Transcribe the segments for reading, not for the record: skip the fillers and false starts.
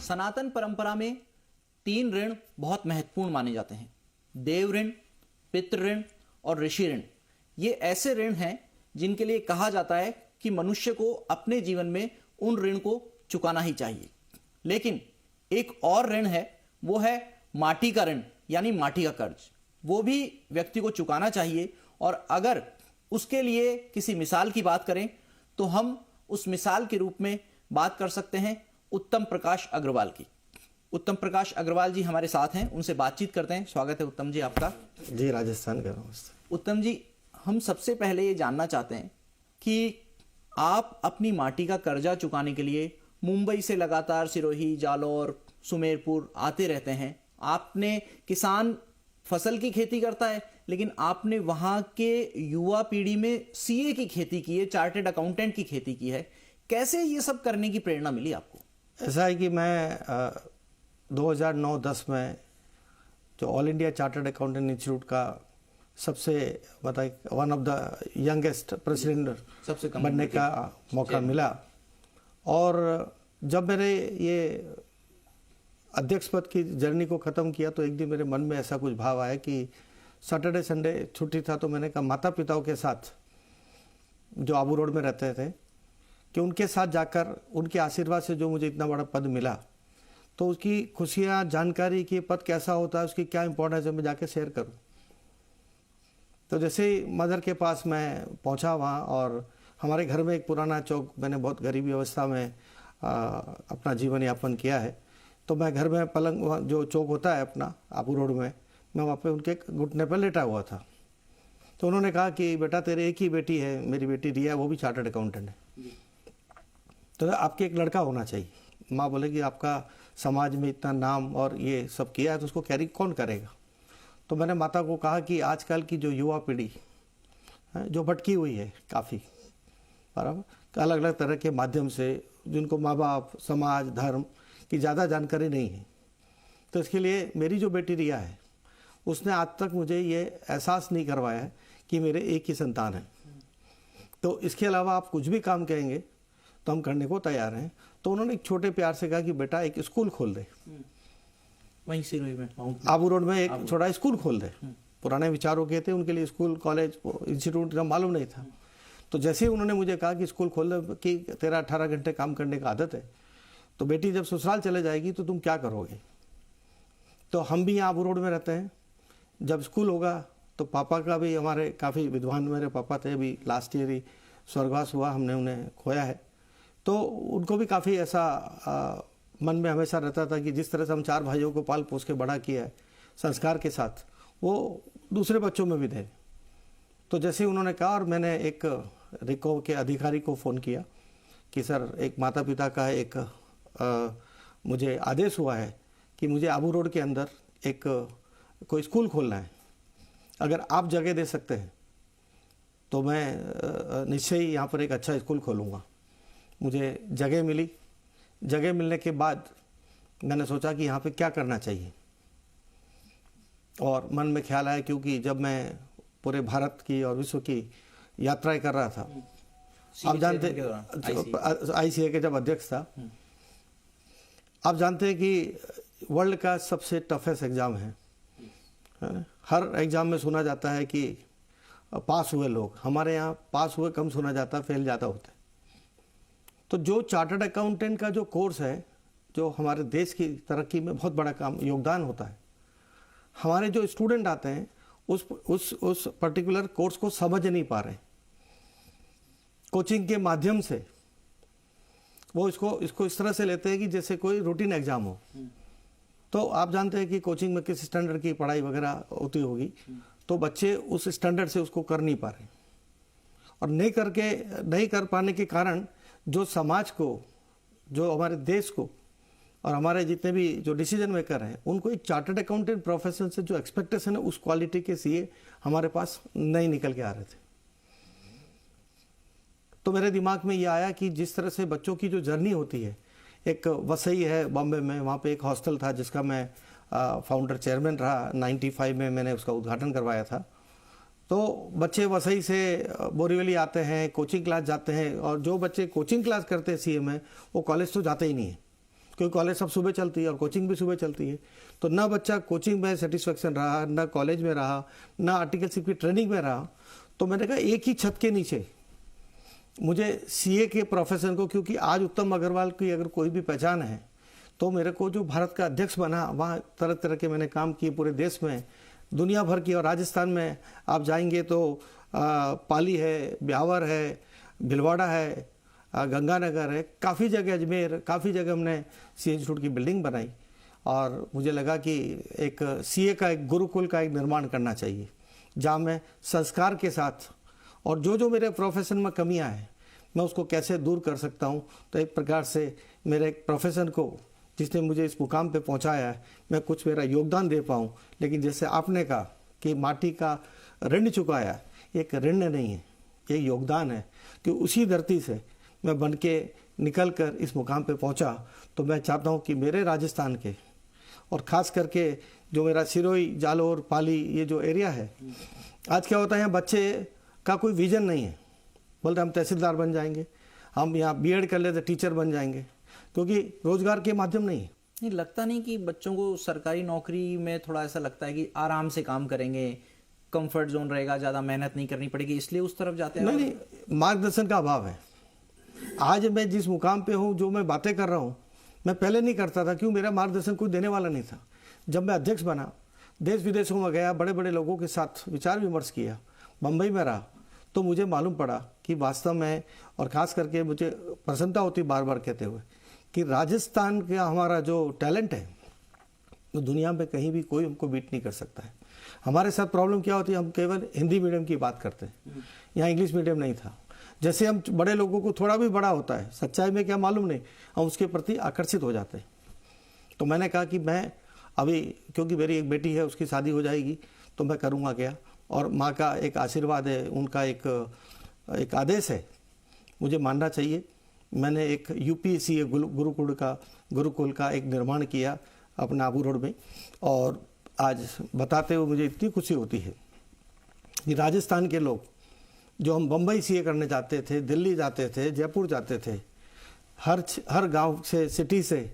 सनातन परंपरा में 3 ऋण बहुत महत्वपूर्ण माने जाते हैं। देव ऋण, पितृ ऋण और ऋषि ऋण। ये ऐसे ऋण हैं जिनके लिए कहा जाता है कि मनुष्य को अपने जीवन में उन ऋण को चुकाना ही चाहिए। लेकिन एक और ऋण है, वो है माटी का ऋण, यानी माटी का कर्ज। वो भी व्यक्ति को चुकाना चाहिए। और अगर उसके लिए किसी मिसाल की बात करें तो हम उस मिसाल के रूप में बात कर सकते हैं उत्तम प्रकाश अग्रवाल की। उत्तम प्रकाश अग्रवाल जी हमारे साथ हैं, उनसे बातचीत करते हैं। स्वागत है उत्तम जी आपका। जी, राजस्थान का। उत्तम जी, हम सबसे पहले ये जानना चाहते हैं कि आप अपनी माटी का कर्जा चुकाने के लिए मुंबई से लगातार सिरोही, जालौर, सुमेरपुर आते रहते हैं। आपने किसान फसल की खेती करता है, लेकिन आपने वहां के युवा पीढ़ी में सीए की खेती की है, चार्टेड अकाउंटेंट की खेती की है। कैसे ये सब करने की प्रेरणा मिली आपको? ऐसा है कि मैं 2009-10 में जो all India chartered accountant institute का सबसे one of the youngest president बनने का मौका मिला। और जब मेरे ये अध्यक्ष पद की जर्नी को ख़त्म किया तो एक दिन मेरे मन में ऐसा कुछ भाव आया कि सैटरडे संडे छुट्टी था, तो मैंने कहा माता पिताओं के साथ जो आबू रोड में रहते थे कि उनके साथ जाकर उनके आशीर्वाद से जो मुझे इतना बड़ा पद मिला, तो उसकी खुशियाँ, जानकारी कि पद कैसा होता है, उसकी क्या इंपॉर्टेंस है, मैं जाके शेयर करूं। तो जैसे ही मदर के पास मैं पहुंचा वहाँ, और हमारे घर में एक पुराना चौक, मैंने बहुत गरीबी अवस्था में अपना जीवन यापन किया है, तो मैं घर में पलंग जो चौक होता है अपना आबू रोड में, मैं वहाँ पे उनके घुटने पर लेटा हुआ था। तो उन्होंने कहा कि बेटा तेरे एक ही बेटी है, मेरी बेटी रिया, वो भी चार्टर्ड अकाउंटेंट है, तो आपके एक लड़का होना चाहिए। माँ बोले कि आपका समाज में इतना नाम और ये सब किया है, तो उसको कैरी कौन करेगा। तो मैंने माता को कहा कि आजकल की जो युवा पीढ़ी जो भटकी हुई है काफ़ी, बराबर, अलग अलग तरह के माध्यम से, जिनको माँ बाप, समाज, धर्म की ज़्यादा जानकारी नहीं है, तो इसके लिए मेरी जो बेटी रिया है उसने आज तक मुझे ये एहसास नहीं करवाया है कि मेरे एक ही संतान है। तो इसके अलावा आप कुछ भी काम कहेंगे तो हम करने को तैयार हैं। तो उन्होंने एक छोटे प्यार से कहा कि बेटा एक स्कूल खोल दे, वहीं सिरोही में, आबू रोड में एक छोटा स्कूल खोल दे। पुराने विचारों के थे, उनके लिए स्कूल, कॉलेज, इंस्टीट्यूट का मालूम नहीं था। तो जैसे ही उन्होंने मुझे कहा कि स्कूल खोल दे, कि तेरा 18 घंटे काम करने का आदत है, तो बेटी जब ससुराल चले जाएगी तो तुम क्या करोगे। तो हम भी यहाँ आबू रोड में रहते हैं, जब स्कूल होगा तो पापा का भी, हमारे काफ़ी विद्वान मेरे पापा थे, अभी लास्ट ईयर ही स्वर्गवास हुआ, हमने उन्हें खोया है। तो उनको भी काफ़ी ऐसा मन में हमेशा रहता था कि जिस तरह से हम 4 भाइयों को पाल पोस के बड़ा किया है संस्कार के साथ, वो दूसरे बच्चों में भी थे। तो जैसे ही उन्होंने कहा, और मैंने एक रिको के अधिकारी को फ़ोन किया कि सर एक माता पिता का एक मुझे आदेश हुआ है कि मुझे आबू रोड के अंदर एक कोई स्कूल खोलना है, अगर आप जगह दे सकते हैं तो मैं निश्चय ही यहाँ पर एक अच्छा स्कूल खोलूँगा। मुझे जगह मिली। जगह मिलने के बाद मैंने सोचा कि यहाँ पे क्या करना चाहिए, और मन में ख्याल आया, क्योंकि जब मैं पूरे भारत की और विश्व की यात्राएं कर रहा था, आप जानते ICA के जब अध्यक्ष था, आप जानते हैं कि वर्ल्ड का सबसे टफेस्ट एग्ज़ाम है। हर एग्ज़ाम में सुना जाता है कि पास हुए लोग, हमारे यहाँ पास हुए कम सुना जाता, फेल ज़्यादा होता है। तो जो चार्टर्ड अकाउंटेंट का जो कोर्स है, जो हमारे देश की तरक्की में बहुत बड़ा काम योगदान होता है, हमारे जो स्टूडेंट आते हैं उस पर्टिकुलर कोर्स को समझ नहीं पा रहे। कोचिंग के माध्यम से वो इसको इस तरह से लेते हैं कि जैसे कोई रूटीन एग्जाम हो। तो आप जानते हैं कि कोचिंग में किस स्टैंडर्ड की पढ़ाई वगैरह होती होगी, तो बच्चे उस स्टैंडर्ड से उसको कर नहीं पा रहे, और नहीं कर पाने के कारण जो समाज को, जो हमारे देश को, और हमारे जितने भी जो डिसीजन मेकर हैं, उनको एक चार्टर्ड अकाउंटेंट प्रोफेशन से जो एक्सपेक्टेशन है, उस क्वालिटी के सीए हमारे पास नहीं निकल के आ रहे थे। तो मेरे दिमाग में ये आया कि जिस तरह से बच्चों की जो जर्नी होती है, एक वसई है बॉम्बे में, वहाँ पे एक हॉस्टल था जिसका मैं फाउंडर चेयरमैन रहा, 95 में मैंने उसका उद्घाटन करवाया था। तो बच्चे वसई से बोरीवली आते हैं, कोचिंग क्लास जाते हैं, और जो बच्चे कोचिंग क्लास करते हैं सीए में, वो कॉलेज तो जाते ही नहीं है। क्योंकि कॉलेज सब सुबह चलती है और कोचिंग भी सुबह चलती है। तो ना बच्चा कोचिंग में सेटिस्फेक्शन रहा, ना कॉलेज में रहा, ना आर्टिकलशिप की ट्रेनिंग में रहा। तो मैंने कहा एक ही छत के नीचे मुझे सीए के प्रोफेशन को, क्योंकि आज उत्तम अग्रवाल की अगर कोई भी पहचान है तो मेरे को जो भारत का अध्यक्ष बना, वहाँ तरह तरह के मैंने काम किए पूरे देश में, दुनिया भर की। और राजस्थान में आप जाएंगे तो पाली है, ब्यावर है, भिलवाड़ा है, गंगानगर है, काफ़ी जगह, अजमेर, काफ़ी जगह हमने सी इंस्टीट्यूट की बिल्डिंग बनाई। और मुझे लगा कि एक सीए का एक गुरुकुल का एक निर्माण करना चाहिए, जहाँ मैं संस्कार के साथ और जो जो मेरे प्रोफेशन में कमियां हैं मैं उसको कैसे दूर कर सकता हूं। तो एक प्रकार से मेरे एक प्रोफेशन को, जिसने मुझे इस मुकाम पे पहुंचाया है, मैं कुछ मेरा योगदान दे पाऊं। लेकिन जैसे आपने कहा कि माटी का ऋण चुकाया, एक ऋण नहीं है, ये योगदान है कि उसी धरती से मैं बन के निकल कर इस मुकाम पे पहुंचा। तो मैं चाहता हूं कि मेरे राजस्थान के, और ख़ास करके जो मेरा सिरोही, जालोर, पाली ये जो एरिया है, आज क्या होता है यहाँ बच्चे का कोई विजन नहीं है। बोलते हम तहसीलदार बन जाएंगे, हम यहाँ बीएड कर लेते टीचर बन जाएंगे, क्योंकि रोजगार के माध्यम नहीं है। नहीं लगता नहीं कि बच्चों को सरकारी नौकरी में थोड़ा ऐसा लगता है कि आराम से काम करेंगे, कंफर्ट जोन रहेगा, ज़्यादा मेहनत नहीं करनी पड़ेगी, इसलिए उस तरफ जाते हैं? नहीं, मार्गदर्शन का अभाव है। आज मैं जिस मुकाम पे हूँ, जो मैं बातें कर रहा हूँ, मैं पहले नहीं करता था, क्यों? मेरा मार्गदर्शन कोई देने वाला नहीं था। जब मैं अध्यक्ष बना, देश विदेशों में गया, बड़े बड़े लोगों के साथ विचार विमर्श किया, बम्बई में रहा, तो मुझे मालूम पड़ा कि वास्तव में, और ख़ास करके मुझे प्रसन्नता होती बार बार कहते हुए, कि राजस्थान का हमारा जो टैलेंट है तो दुनिया में कहीं भी कोई हमको बीट नहीं कर सकता है। हमारे साथ प्रॉब्लम क्या होती है, हम केवल हिंदी मीडियम की बात करते हैं, यहाँ इंग्लिश मीडियम नहीं था। जैसे हम बड़े लोगों को थोड़ा भी बड़ा होता है, सच्चाई में क्या मालूम नहीं, हम उसके प्रति आकर्षित हो जाते हैं। तो मैंने कहा कि मैं अभी, क्योंकि मेरी एक बेटी है, उसकी शादी हो जाएगी, तो मैं करूँगा क्या। और माँ का एक आशीर्वाद है, उनका एक आदेश है, मुझे मानना चाहिए। मैंने एक यूपीसीए गुरुकुल का एक निर्माण किया अपना आबू रोड में। और आज बताते हुए मुझे इतनी खुशी होती है कि राजस्थान के लोग, जो हम बम्बई सीए करने जाते थे, दिल्ली जाते थे, जयपुर जाते थे, हर गांव से, सिटी से,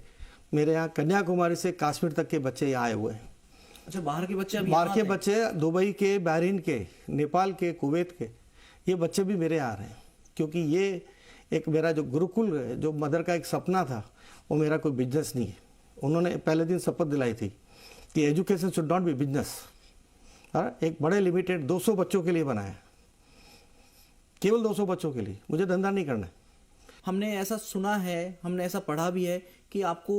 मेरे यहाँ कन्याकुमारी से कश्मीर तक के बच्चे यहाँ आए हुए हैं। अच्छा, बाहर के बच्चे? बाहर के बच्चे, दुबई के, बहरीन के, नेपाल के, कुवैत के, ये बच्चे भी मेरे यहाँ आ रहे हैं। क्योंकि ये एक मेरा जो गुरुकुल है, जो मदर का एक सपना था, वो मेरा कोई बिजनेस नहीं है। उन्होंने पहले दिन शपथ दिलाई थी कि education should not be business. एक बड़े लिमिटेड 200 बच्चों के लिए बनाया, केवल 200 बच्चों के लिए, मुझे धंधा नहीं करना है। हमने ऐसा सुना है, हमने ऐसा पढ़ा भी है कि आपको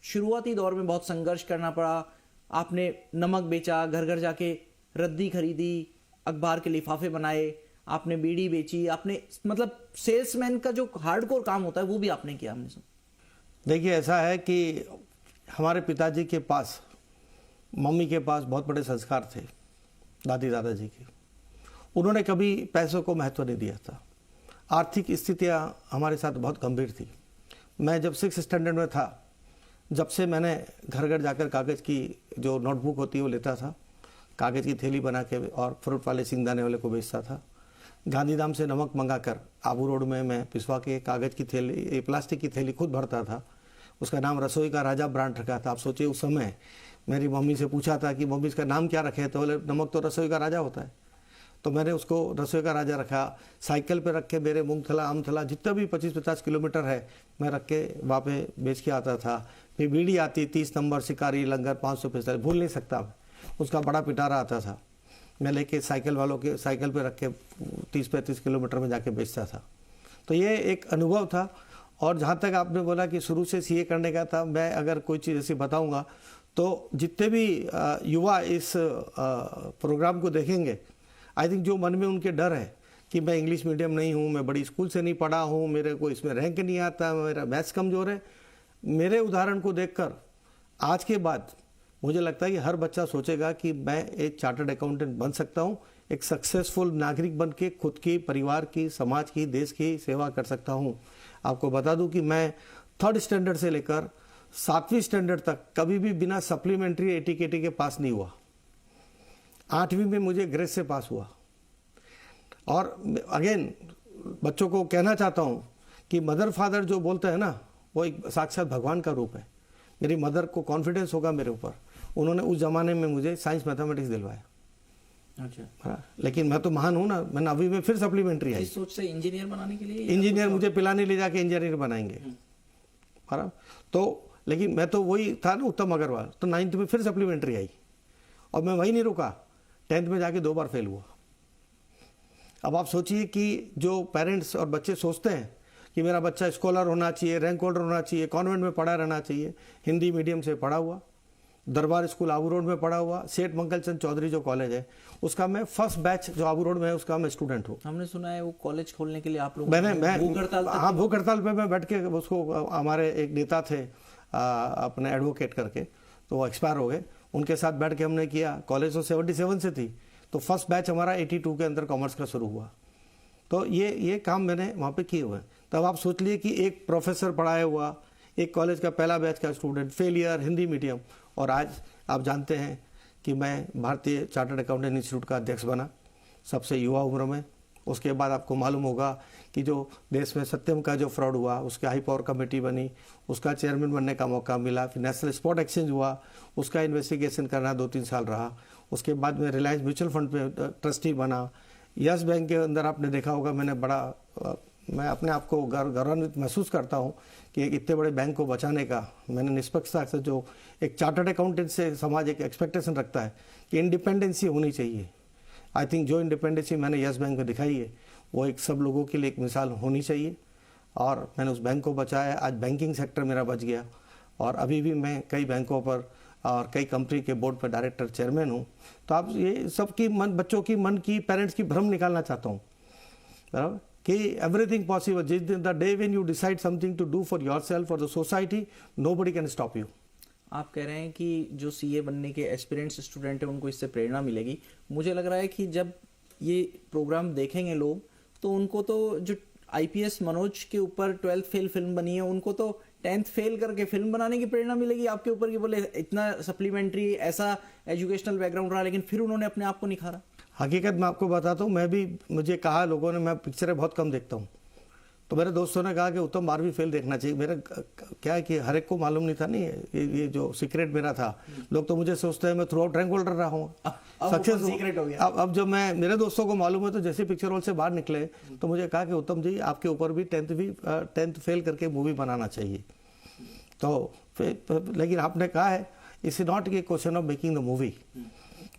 शुरुआती दौर में बहुत संघर्ष करना पड़ा। आपने नमक बेचा, घर घर जाके रद्दी खरीदी, अखबार के लिफाफे बनाए, आपने बीड़ी बेची, आपने मतलब सेल्समैन का जो हार्डकोर काम होता है वो भी आपने किया, हमने सुना। देखिए, ऐसा है कि हमारे पिताजी के पास, मम्मी के पास बहुत बड़े संस्कार थे, दादी दादाजी के। उन्होंने कभी पैसों को महत्व नहीं दिया था। आर्थिक स्थितियां हमारे साथ बहुत गंभीर थी। मैं जब 6th स्टैंडर्ड में था, जब से मैंने घर घर जाकर कागज़ की जो नोटबुक होती है वो लेता था, कागज़ की थैली बना के, और फ्रूट वाले सिंगदाने वाले को बेचता था। गांधीधाम से नमक मंगाकर आबू रोड में मैं पिसवा के कागज़ की थैली, प्लास्टिक की थैली खुद भरता था। उसका नाम रसोई का राजा ब्रांड रखा था। आप सोचिए, उस समय मेरी मम्मी से पूछा था कि मम्मी इसका नाम क्या रखे, तो बोले नमक तो रसोई का राजा होता है। तो मैंने उसको रसोई का राजा रखा। साइकिल पे रख के मेरे मूंगथला, आमथला, जितना भी 25-50 किलोमीटर है, मैं रख के वहाँ पे बेच के आता था। फिर बीड़ी आती 30 नंबर, शिकारी, लंगर, 545, भूल नहीं सकता मैं। उसका बड़ा पिटारा आता था, मैं लेके साइकिल वालों के साइकिल पे रख के 30-35 किलोमीटर में जाके बेचता था। तो ये एक अनुभव था। और जहाँ तक आपने बोला कि शुरू से सीए करने का था, मैं अगर कोई चीज़ ऐसी बताऊँगा तो जितने भी युवा इस प्रोग्राम को देखेंगे, आई थिंक जो मन में उनके डर है कि मैं इंग्लिश मीडियम नहीं हूँ, मैं बड़ी स्कूल से नहीं पढ़ा हूँ, मेरे को इसमें रैंक नहीं आता, मेरा मैथ्स कमज़ोर है, मेरे उदाहरण को देखकर आज के बाद मुझे लगता है कि हर बच्चा सोचेगा कि मैं एक चार्टर्ड अकाउंटेंट बन सकता हूँ, एक सक्सेसफुल नागरिक बन के खुद की, परिवार की, समाज की, देश की सेवा कर सकता हूँ। आपको बता दूं कि मैं 3rd स्टैंडर्ड से लेकर 7वीं स्टैंडर्ड तक कभी भी बिना सप्लीमेंट्री एटीकेटी के पास नहीं हुआ। 8वीं में मुझे ग्रेस से पास हुआ। और अगेन बच्चों को कहना चाहता हूँ कि मदर फादर जो बोलते हैं ना, वो एक साक्षात भगवान का रूप है। मेरी मदर को कॉन्फिडेंस होगा मेरे ऊपर, उन्होंने उस जमाने में मुझे साइंस मैथमेटिक्स दिलवाया। अच्छा, हाँ, लेकिन मैं तो महान हूँ ना, मैंने अभी में फिर सप्लीमेंट्री आई। इस सोच से इंजीनियर बनाने के लिए? इंजीनियर मुझे पिलाने ले जाके इंजीनियर बनाएंगे, है तो। लेकिन मैं तो वही था ना, उत्तम अग्रवाल, तो 9th में फिर सप्लीमेंट्री आई और मैं वही नहीं रुका, 10th में जाके 2 बार फेल हुआ। अब आप सोचिए कि जो पेरेंट्स और बच्चे सोचते हैं कि मेरा बच्चा स्कॉलर होना चाहिए, रैंक होल्डर होना चाहिए, कॉन्वेंट में पढ़ा रहना चाहिए, हिंदी मीडियम से पढ़ा हुआ, दरबार स्कूल आबू रोड में पढ़ा हुआ, सेठ मंगलचंद चौधरी जो कॉलेज है उसका मैं फर्स्ट बैच जो आबू रोड में है उसका मैं स्टूडेंट हूँ। हमने सुना है वो कॉलेज खोलने के लिए आप लोग मैं भूख हड़ताल? हाँ, भूख हड़ताल पे मैं बैठ के उसको, हमारे एक नेता थे अपने एडवोकेट करके, तो वो एक्सपायर हो गए, उनके साथ बैठ के हमने किया। कॉलेज तो 77 से थी, तो फर्स्ट बैच हमारा 82 के अंदर कॉमर्स का शुरू हुआ। तो ये काम मैंने वहाँ पे किए हुए हैं। तब आप सोच लिए कि एक प्रोफेसर पढ़ाया हुआ, एक कॉलेज का पहला बैच का स्टूडेंट, फेलियर, हिंदी मीडियम, और आज आप जानते हैं कि मैं भारतीय चार्टर्ड अकाउंटेंट इंस्टीट्यूट का अध्यक्ष बना सबसे युवा उम्र में। उसके बाद आपको मालूम होगा कि जो देश में सत्यम का जो फ्रॉड हुआ, उसके हाई पावर कमेटी बनी, उसका चेयरमैन बनने का मौका मिला। फिर नेशनल स्पॉट एक्सचेंज हुआ, उसका इन्वेस्टिगेशन करना 2-3 साल रहा। उसके बाद में रिलायंस म्यूचुअल फंड पे ट्रस्टी बना। यस बैंक के अंदर आपने देखा होगा, मैं अपने आप को गौरवान्वित महसूस करता हूँ कि एक इतने बड़े बैंक को बचाने का मैंने निष्पक्षता से, जो एक चार्टर्ड अकाउंटेंट से समाज एक एक्सपेक्टेशन रखता है कि इंडिपेंडेंसी होनी चाहिए, आई थिंक जो इंडिपेंडेंसी मैंने यस बैंक में दिखाई है वो एक सब लोगों के लिए एक मिसाल होनी चाहिए। और मैंने उस बैंक को बचाया। आज बैंकिंग सेक्टर मेरा बच गया और अभी भी मैं कई बैंकों पर और कई कंपनी के बोर्ड पर डायरेक्टर चेयरमैन हूँ। तो आप ये सबकी बच्चों की मन की, पेरेंट्स की भ्रम निकालना चाहता हूँ, बराबर, कि एवरीथिंग पॉसिबल। जिस दिन the day when you decide something to do for yourself, for the society, nobody can stop you. आप कह रहे हैं कि जो सीए बनने के एस्पिरेंट्स स्टूडेंट हैं उनको इससे प्रेरणा मिलेगी। मुझे लग रहा है कि जब ये प्रोग्राम देखेंगे लोग तो उनको तो जो आईपीएस मनोज के ऊपर 12th फेल फिल्म बनी है, उनको तो 10th फेल करके फिल्म बनाने की प्रेरणा मिलेगी आपके ऊपर कि बोले इतना सप्लीमेंट्री ऐसा एजुकेशनल बैकग्राउंड रहा लेकिन फिर उन्होंने अपने आप को निखारा। हकीकत मैं आपको बताता हूँ, मैं भी, मुझे कहा लोगों ने, मैं पिक्चरें बहुत कम देखता हूँ, तो मेरे दोस्तों ने कहा कि उत्तम 12वीं फेल देखना चाहिए। मेरा क्या है कि हर एक को मालूम नहीं था, नहीं ये जो सीक्रेट मेरा था। लोग तो मुझे सोचते हैं मैं थ्रू आउट रैंक होल्डर रहा हूँ, सक्सेस सीक्रेट हो गया। अब जब मैं, मेरे दोस्तों को मालूम है, तो जैसे पिक्चर हॉल से बाहर निकले तो मुझे कहा कि उत्तम जी आपके ऊपर भी 10th फेल करके मूवी बनाना चाहिए। तो लेकिन आपने कहा है it's not a question of making the movie,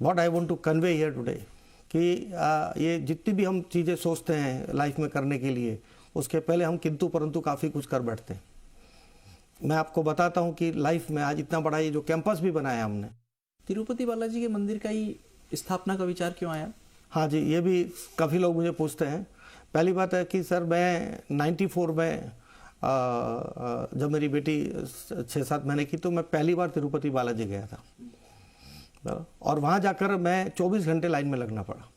what I want to convey here today, कि ये जितनी भी हम चीज़ें सोचते हैं लाइफ में करने के लिए, उसके पहले हम किंतु परंतु काफ़ी कुछ कर बैठते हैं। मैं आपको बताता हूँ कि लाइफ में आज इतना बड़ा ये जो कैंपस भी बनाया हमने, तिरुपति बालाजी के मंदिर का ही स्थापना का विचार क्यों आया? हाँ जी, ये भी काफ़ी लोग मुझे पूछते हैं। पहली बात है कि सर मैं 94 में जब मेरी बेटी 6-7 महीने की, तो मैं पहली बार तिरुपति बालाजी गया था और वहाँ जाकर मैं 24 घंटे लाइन में लगना पड़ा।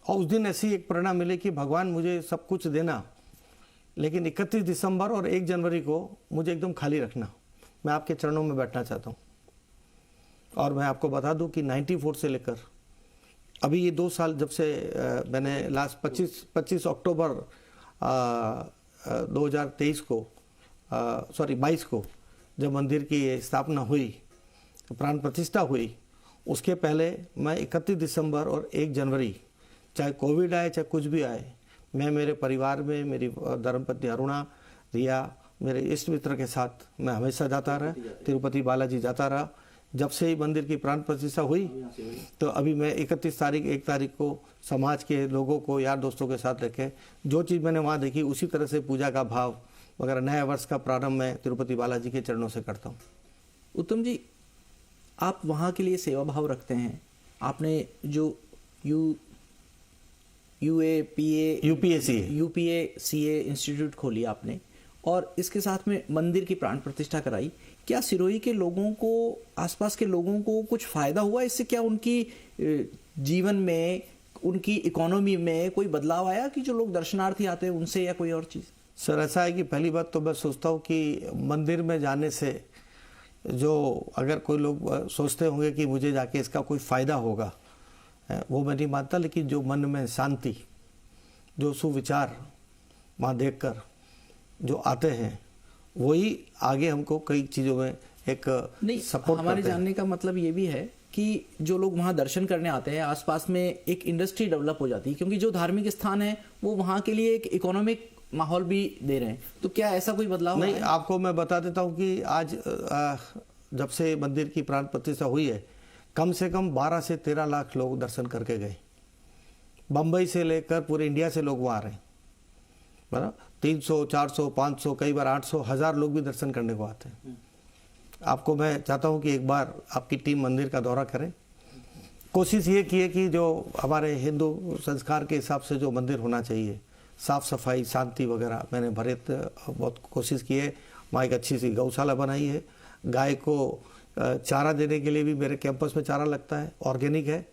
और उस दिन ऐसी एक प्रेरणा मिली कि भगवान मुझे सब कुछ देना, लेकिन 31 दिसंबर और 1 जनवरी को मुझे एकदम खाली रखना। मैं आपके चरणों में बैठना चाहता हूँ। और मैं आपको बता दूं कि 94 से लेकर अभी ये 2 साल, जब से मैंने लास्ट 25 अक्टूबर 2023 को 22 को जब मंदिर की स्थापना हुई, प्राण प्रतिष्ठा हुई, उसके पहले मैं 31 दिसंबर और 1 जनवरी, चाहे कोविड आए चाहे कुछ भी आए, मैं मेरे परिवार में, मेरी धर्मपत्नी अरुणा, रिया, मेरे इष्ट मित्र के साथ मैं हमेशा जाता रहा, तिरुपति बालाजी जाता रहा। जब से ही मंदिर की प्राण प्रतिष्ठा हुई, तो अभी मैं 31 तारीख 1 तारीख को समाज के लोगों को, यार दोस्तों के साथ रखे, जो चीज़ मैंने वहाँ देखी उसी तरह से पूजा का भाव वगैरह, नए वर्ष का प्रारंभ मैं तिरुपति बालाजी के चरणों से करता हूँ। उत्तम जी, आप वहाँ के लिए सेवा भाव रखते हैं। आपने जो यूपीए इंस्टीट्यूट खोली आपने, और इसके साथ में मंदिर की प्राण प्रतिष्ठा कराई। क्या सिरोही के लोगों को, आसपास के लोगों को कुछ फायदा हुआ इससे? क्या उनकी जीवन में, उनकी इकोनॉमी में कोई बदलाव आया कि जो लोग दर्शनार्थी आते हैं उनसे, या कोई और चीज़? सर ऐसा है कि पहली बात तो मैं सोचता हूँ कि मंदिर में जाने से जो, अगर कोई लोग सोचते होंगे कि मुझे जाके इसका कोई फ़ायदा होगा, वो मैं नहीं मानता। लेकिन जो मन में शांति, जो सुविचार वहाँ देखकर जो आते हैं, वही आगे हमको कई चीज़ों में एक नहीं, सपोर्ट हमारे करते हैं। जानने का मतलब ये भी है कि जो लोग वहाँ दर्शन करने आते हैं, आसपास में एक इंडस्ट्री डेवलप हो जाती है, क्योंकि जो धार्मिक स्थान है वो वहाँ के लिए एक इकोनॉमिक माहौल भी दे रहे हैं। तो क्या ऐसा कोई बदलाव नहीं, है? आपको मैं बता देता हूँ कि आज जब से मंदिर की प्राण प्रतिष्ठा हुई है, कम से कम 12 से 13 लाख लोग दर्शन करके गए। बम्बई से लेकर पूरे इंडिया से लोग वहाँ आ रहे हैं, बराबर। 300, 400, 500, कई बार 800, 1000 लोग भी दर्शन करने को आते हैं। आपको मैं चाहता हूँ कि एक बार आपकी टीम मंदिर का दौरा करे। कोशिश ये की है कि जो हमारे हिंदू संस्कार के हिसाब से जो मंदिर होना चाहिए, साफ सफाई, शांति वगैरह, मैंने बहुत कोशिश की है। वहाँ एक अच्छी सी गौशाला बनाई है। गाय को चारा देने के लिए भी मेरे कैंपस में चारा लगता है, ऑर्गेनिक है,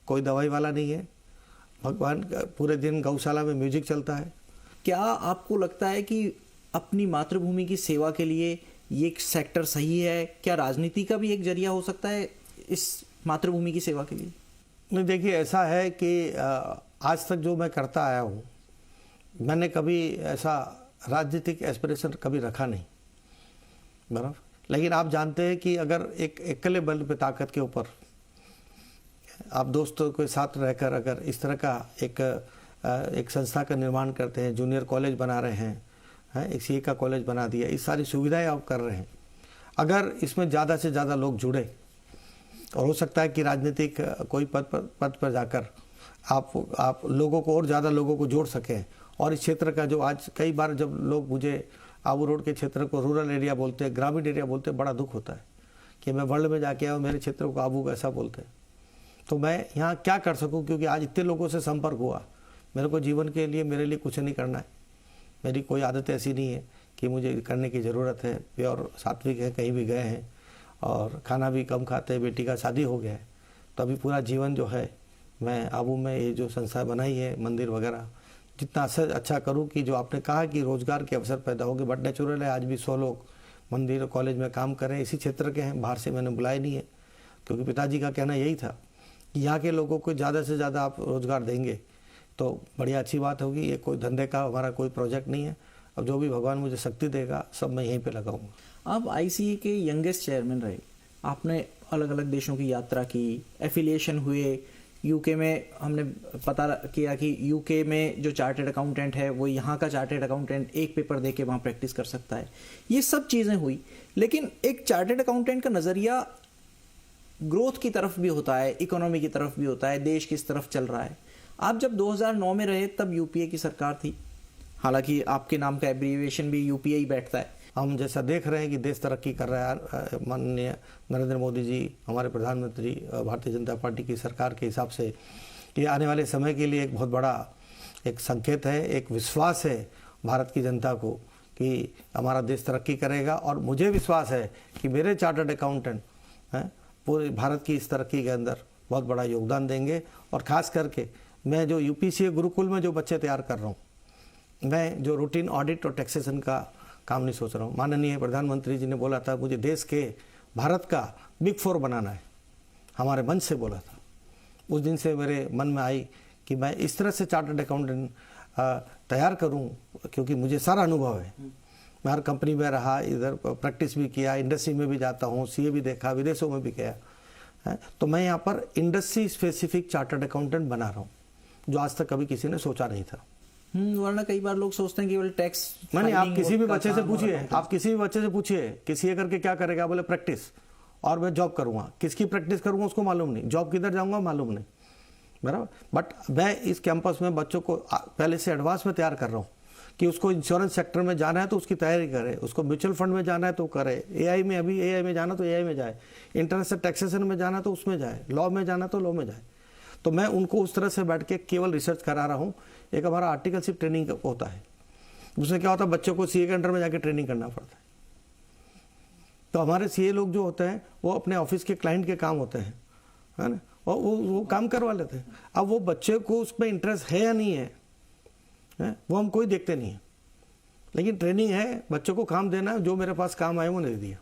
कोई दवाई वाला नहीं है। भगवान पूरे दिन गौशाला में म्यूजिक चलता है। क्या आपको लगता है कि अपनी मातृभूमि की सेवा के लिए ये एक सेक्टर सही है? क्या राजनीति का भी एक जरिया हो सकता है इस मातृभूमि की सेवा के लिए? नहीं, देखिए ऐसा है कि आज तक जो मैं करता आया हूँ, मैंने कभी ऐसा राजनीतिक एस्पिरेशन कभी रखा नहीं, बराबर। लेकिन आप जानते हैं कि अगर एक अकेले बल पे ताकत के ऊपर आप दोस्तों के साथ रहकर अगर इस तरह का एक संस्था का निर्माण करते हैं, जूनियर कॉलेज बना रहे हैं, एक सीए का कॉलेज बना दिया, इस सारी सुविधाएं आप कर रहे हैं, अगर इसमें ज़्यादा से ज़्यादा लोग जुड़े, और हो सकता है कि राजनीतिक कोई पद पर जाकर आप लोगों को और ज़्यादा लोगों को जोड़ सकें। और इस क्षेत्र का जो आज कई बार जब लोग मुझे आबू रोड के क्षेत्र को रूरल एरिया बोलते हैं, ग्रामीण एरिया बोलते हैं, बड़ा दुख होता है कि मैं वर्ल्ड में जाके आया, मेरे क्षेत्र को आबू ऐसा बोलते हैं। तो मैं यहाँ क्या कर सकूँ, क्योंकि आज इतने लोगों से संपर्क हुआ। मेरे को जीवन के लिए मेरे लिए कुछ नहीं करना है, मेरी कोई आदत ऐसी नहीं है कि मुझे करने की ज़रूरत है। प्योर सात्विक है, कहीं भी गए हैं और खाना भी कम खाते हैं, बेटी का शादी हो गया है, तो अभी पूरा जीवन जो है मैं आबू में ये जो संस्था बनाई है, मंदिर वगैरह, जितना अच्छा करूं कि जो आपने कहा कि रोज़गार के अवसर पैदा होंगे, बट नेचुरल है आज भी 100 लोग मंदिर और कॉलेज में काम कर रहे हैं, इसी क्षेत्र के हैं, बाहर से मैंने बुलाया नहीं है, क्योंकि पिताजी का कहना यही था कि यहाँ के लोगों को ज़्यादा से ज़्यादा आप रोज़गार देंगे तो बढ़िया अच्छी बात होगी। ये कोई धंधे का हमारा कोई प्रोजेक्ट नहीं है। अब जो भी भगवान मुझे शक्ति देगा सब मैं यहीं पे लगाऊंगा। आप आईसीए के यंगेस्ट चेयरमैन रहे, आपने अलग अलग देशों की यात्रा की, एफिलिएशन हुए। यूके में हमने पता किया कि यूके में जो चार्टर्ड अकाउंटेंट है वो यहाँ का चार्टर्ड अकाउंटेंट एक पेपर दे के वहाँ प्रैक्टिस कर सकता है। ये सब चीज़ें हुई, लेकिन एक चार्टर्ड अकाउंटेंट का नज़रिया ग्रोथ की तरफ भी होता है, इकोनॉमी की तरफ भी होता है, देश किस तरफ चल रहा है। आप जब 2009 में रहे तब यूपीए की सरकार थी, हालांकि आपके नाम का एब्रीविएशन भी यूपीए ही बैठता है। हम जैसा देख रहे हैं कि देश तरक्की कर रहा है, माननीय नरेंद्र मोदी जी हमारे प्रधानमंत्री, भारतीय जनता पार्टी की सरकार के हिसाब से ये आने वाले समय के लिए एक बहुत बड़ा एक संकेत है, एक विश्वास है भारत की जनता को कि हमारा देश तरक्की करेगा। और मुझे विश्वास है कि मेरे चार्टर्ड अकाउंटेंट पूरे भारत की इस तरक्की के अंदर बहुत बड़ा योगदान देंगे। और ख़ास करके मैं जो यूपीसीए गुरुकुल में जो बच्चे तैयार कर रहा हूँ, मैं जो रूटीन ऑडिट और टैक्सेशन का काम नहीं सोच रहा हूँ। माननीय प्रधानमंत्री जी ने बोला था मुझे देश के भारत का बिग 4 बनाना है, हमारे मंच से बोला था। उस दिन से मेरे मन में आई कि मैं इस तरह से चार्टर्ड अकाउंटेंट तैयार करूँ, क्योंकि मुझे सारा अनुभव है। मैं हर कंपनी में रहा, इधर प्रैक्टिस भी किया, इंडस्ट्री में भी जाता हूँ, सीए भी देखा, विदेशों में भी गया है। तो मैं यहाँ पर इंडस्ट्री स्पेसिफिक चार्टर्ड अकाउंटेंट बना रहा हूँ, जो आज तक कभी किसी ने सोचा नहीं था। वरना कई बार लोग सोचते हैं कि केवल टैक्स। नहीं, आप किसी भी बच्चे से पूछिए, कि सीए करके क्या करेगा, बोले प्रैक्टिस, और मैं जॉब करूँगा। किसकी प्रैक्टिस करूँगा उसको मालूम नहीं, जॉब किधर जाऊँगा मालूम नहीं, बराबर। बट मैं इस कैंपस में बच्चों को पहले से एडवांस में तैयार कर रहा हूँ कि उसको इंश्योरेंस सेक्टर में जाना है तो उसकी तैयारी करे, उसको म्यूचुअल फंड में जाना है तो करे, एआई में जाना तो एआई में जाए, इंटरनेशनल टैक्सेशन में जाना तो उसमें जाए, लॉ में जाना तो लॉ में जाए। तो मैं उनको उस तरह से बैठ के केवल रिसर्च करा रहा हूँ। एक हमारा आर्टिकलशिप ट्रेनिंग होता है, उसमें क्या होता है, बच्चों को सीए के अंडर में जाके ट्रेनिंग करना पड़ता है। तो हमारे सीए लोग जो होते हैं वो अपने ऑफिस के क्लाइंट के काम होते हैं, है ना, और वो काम करवा लेते हैं। अब वो बच्चे को उसमें इंटरेस्ट है या नहीं है, वो हम कोई देखते नहीं है, लेकिन ट्रेनिंग है, बच्चों को काम देना, जो मेरे पास काम आए वो दे दिया।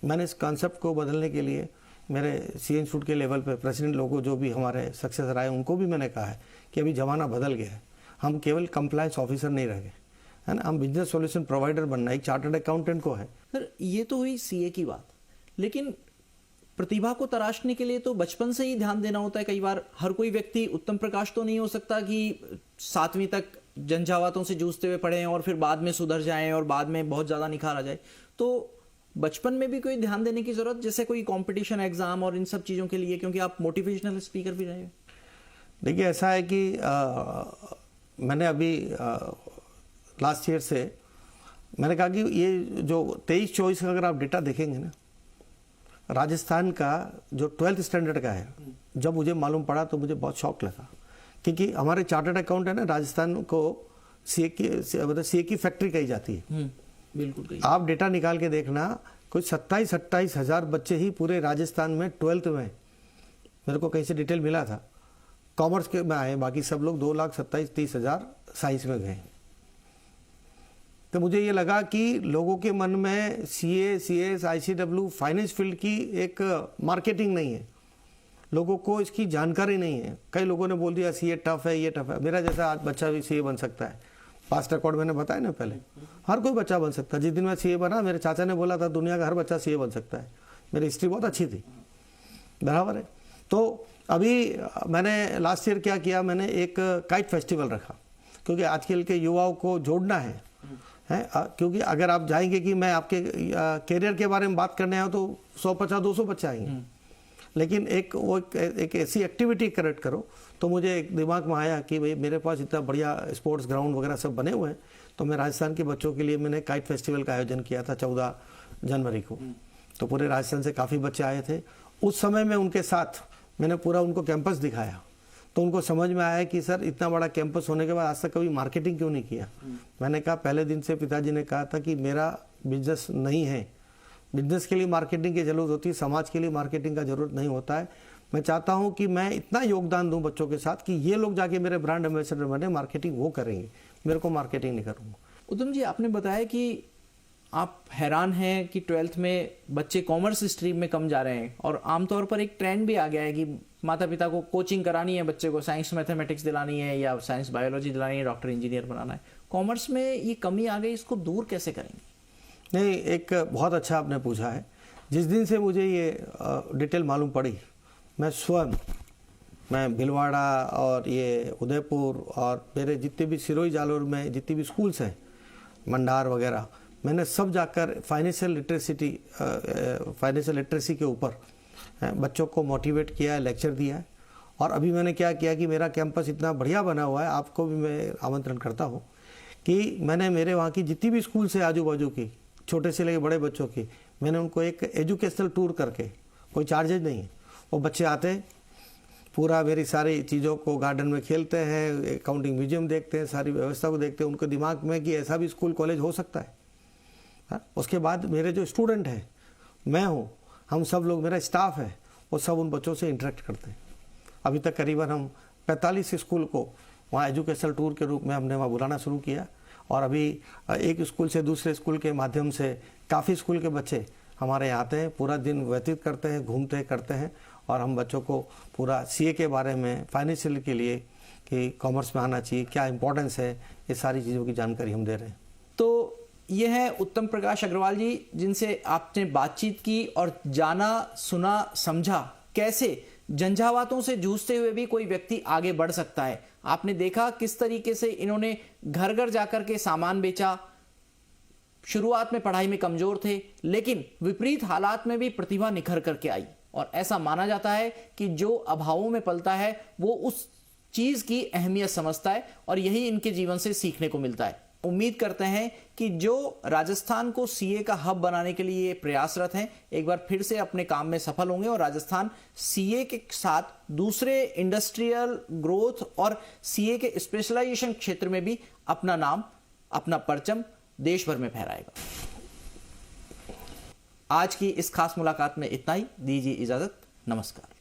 मैंने इस कॉन्सेप्ट को बदलने के लिए मेरे सीए इंस्टीट्यूट के लेवल पे प्रेसिडेंट लोगों जो भी हमारे सक्सेसर आए उनको भी मैंने कहा है कि अभी ज़माना बदल गया है, हम केवल कंप्लायंस ऑफिसर नहीं रह गए, है ना, हम बिजनेस सॉल्यूशन प्रोवाइडर बनना एक चार्टर्ड अकाउंटेंट को है। सर ये तो हुई सीए की बात, लेकिन प्रतिभा को तराशने के लिए तो बचपन से ही ध्यान देना होता है। कई बार हर कोई व्यक्ति उत्तम प्रकाश तो नहीं हो सकता कि 7वीं तक झंझावातों से जूझते हुए पढ़ें और फिर बाद में सुधर जाएं और बाद में बहुत ज्यादा निखार आ जाए। तो बचपन में भी कोई ध्यान देने की जरूरत, जैसे कोई कंपटीशन एग्जाम और इन सब चीजों के लिए, क्योंकि आप मोटिवेशनल स्पीकर भी रहे हैं। देखिए ऐसा है कि मैंने अभी लास्ट ईयर से मैंने कहा कि ये जो 23-24 का अगर आप डेटा देखेंगे ना, राजस्थान का जो 12th स्टैंडर्ड का है, जब मुझे मालूम पड़ा तो मुझे बहुत शौक लगा, क्योंकि हमारे चार्टर्ड अकाउंट है ना, राजस्थान को सीए की फैक्ट्री कही जाती है। बिल्कुल। आप डेटा निकाल के देखना, कुछ 27-28 हजार बच्चे ही पूरे राजस्थान में 12th में, मेरे को कहीं से डिटेल मिला था, कॉमर्स के में आए, बाकी सब लोग 2,27,30,000 साइंस में गए। तो मुझे ये लगा कि लोगों के मन में CA, CS, ICW, finance field की एक मार्केटिंग नहीं है, लोगों को इसकी जानकारी नहीं है। कई लोगों ने बोल दिया सीए टफ है, ये टफ है। मेरा जैसा आज बच्चा भी सीए बन सकता है, पास्ट रिकॉर्ड मैंने बताया ना पहले, हर कोई बच्चा बन सकता है। जिस दिन मैं सीए बना, मेरे चाचा ने बोला था दुनिया का हर बच्चा सीए बन सकता है। मेरी हिस्ट्री बहुत अच्छी थी, बराबर है। तो अभी मैंने लास्ट ईयर क्या किया, मैंने एक काइट फेस्टिवल रखा, क्योंकि आजकल के युवाओं को जोड़ना है। क्योंकि अगर आप जाएंगे कि मैं आपके कैरियर के बारे में बात करने आया तो 150-200 बच्चे आएंगे, लेकिन एक ऐसी एक्टिविटी करेक्ट करो। तो मुझे एक दिमाग में आया कि भाई मेरे पास इतना बढ़िया स्पोर्ट्स ग्राउंड वगैरह सब बने हुए हैं, तो मैं राजस्थान के बच्चों के लिए मैंने काइट फेस्टिवल का आयोजन किया था 14 जनवरी को। तो पूरे राजस्थान से काफ़ी बच्चे आए थे। उस समय में उनके साथ मैंने पूरा उनको कैंपस दिखाया, तो उनको समझ में आया कि सर इतना बड़ा कैंपस होने के बाद आज तक कभी मार्केटिंग क्यों नहीं किया। मैंने कहा, पहले दिन से पिताजी ने कहा था कि मेरा बिजनेस नहीं है, बिजनेस के लिए मार्केटिंग की जरूरत होती है, समाज के लिए मार्केटिंग का जरूरत नहीं होता है। मैं चाहता हूं कि मैं इतना योगदान दूं बच्चों के साथ कि ये लोग जाके मेरे ब्रांड एम्बेसडर बने, मार्केटिंग वो करेंगे, मेरे को मार्केटिंग नहीं करूँगा। उत्तम जी, आपने बताया कि आप हैरान हैं कि 12th में बच्चे कॉमर्स स्ट्रीम में कम जा रहे हैं, और आमतौर पर एक ट्रेंड भी आ गया है कि माता पिता को कोचिंग करानी है, बच्चे को साइंस मैथमेटिक्स दिलानी है या साइंस बायोलॉजी दिलानी है, डॉक्टर इंजीनियर बनाना है। कॉमर्स में ये कमी आ गई, इसको दूर कैसे करेंगे? नहीं, एक बहुत अच्छा आपने पूछा है। जिस दिन से मुझे ये डिटेल मालूम पड़ी, मैं भीलवाड़ा और ये उदयपुर और मेरे जितने भी सिरोही जालोर में जितने भी स्कूल्स हैं, मंडार वगैरह, मैंने सब जाकर फाइनेंशियल लिटरेसी के ऊपर बच्चों को मोटिवेट किया है, लेक्चर दिया है। और अभी मैंने क्या किया कि मेरा कैंपस इतना बढ़िया बना हुआ है, आपको भी मैं आमंत्रण करता हूँ कि मैंने मेरे वहाँ की जितनी भी स्कूल से आजू बाजू की, छोटे से लेकर बड़े बच्चों की, मैंने उनको एक एजुकेशनल टूर करके, कोई चार्जेज नहीं है, वो बच्चे आते, पूरा मेरी सारी चीज़ों को, गार्डन में खेलते हैं, अकाउंटिंग म्यूजियम देखते हैं, सारी व्यवस्था को देखते हैं, उनके दिमाग में कि ऐसा भी स्कूल कॉलेज हो सकता है। उसके बाद मेरे जो स्टूडेंट हैं, मैं हूँ, हम सब लोग, मेरा स्टाफ है, वो सब उन बच्चों से इंटरेक्ट करते हैं। अभी तक करीबन हम 45 स्कूल को वहाँ एजुकेशनल टूर के रूप में हमने वहाँ बुलाना शुरू किया, और अभी एक स्कूल से दूसरे स्कूल के माध्यम से काफ़ी स्कूल के बच्चे हमारे यहाँ आते हैं, पूरा दिन व्यतीत करते हैं, घूमते करते हैं, और हम बच्चों को पूरा सीए के बारे में, फाइनेंशियल के लिए कि कॉमर्स में आना चाहिए, क्या इंपॉर्टेंस है, ये सारी चीज़ों की जानकारी हम दे रहे हैं। तो ये है उत्तम प्रकाश अग्रवाल जी, जिनसे आपने बातचीत की और जाना, सुना, समझा कैसे झंझावातों से जूझते हुए भी कोई व्यक्ति आगे बढ़ सकता है। आपने देखा किस तरीके से इन्होंने घर घर जाकर के सामान बेचा, शुरुआत में पढ़ाई में कमजोर थे, लेकिन विपरीत हालात में भी प्रतिभा निखर करके आई। और ऐसा माना जाता है कि जो अभावों में पलता है वो उस चीज की अहमियत समझता है, और यही इनके जीवन से सीखने को मिलता है। उम्मीद करते हैं कि जो राजस्थान को सीए का हब बनाने के लिए प्रयासरत हैं, एक बार फिर से अपने काम में सफल होंगे और राजस्थान सीए के साथ दूसरे इंडस्ट्रियल ग्रोथ और सीए के स्पेशलाइजेशन क्षेत्र में भी अपना नाम, अपना परचम देश भर में फहराएगा। आज की इस खास मुलाकात में इतना ही। दीजिए इजाजत। नमस्कार।